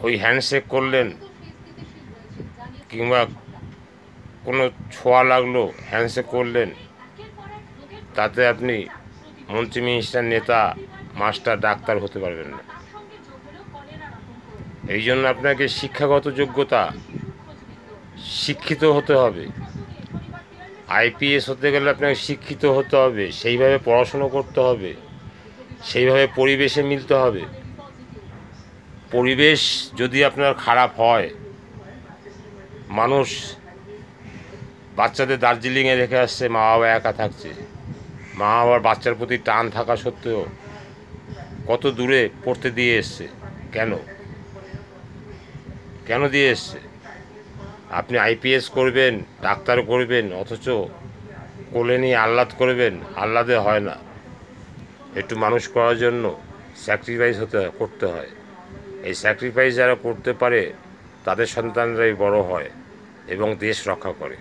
ওই হ্যান্ডশেক করলেন কিংবা কোনো ছোঁয়া লাগলো, হ্যান্ডশেক করলেন, তাতে আপনি মন্ত্রী, মিনিস্টার, নেতা, মাস্টার, ডাক্তার হতে পারবেন না। এই জন্য আপনাকে শিক্ষাগত যোগ্যতা, শিক্ষিত হতে হবে। আইপিএস হতে গেলে আপনাকে শিক্ষিত হতে হবে, সেইভাবে পড়াশুনো করতে হবে, সেইভাবে পরিবেশে মিলতে হবে। পরিবেশ যদি আপনার খারাপ হয়, মানুষ বাচ্চাদের দার্জিলিংয়ে রেখে আসছে, মা বাবা একা থাকছে, মা বাবার বাচ্চার প্রতি টান থাকা সত্ত্বেও কত দূরে পড়তে দিয়ে এসছে। কেন কেন দিয়ে এসছে? আপনি আইপিএস করবেন, ডাক্তার করবেন, অথচ কোলে নিয়ে আহ্লাদ করবেন। আহ্লাদে হয় না। একটু মানুষ করার জন্য স্যাক্রিফাইস করতে হয়। এই স্যাক্রিফাইস যারা করতে পারে তাদের সন্তানরাই বড় হয় এবং দেশ রক্ষা করে।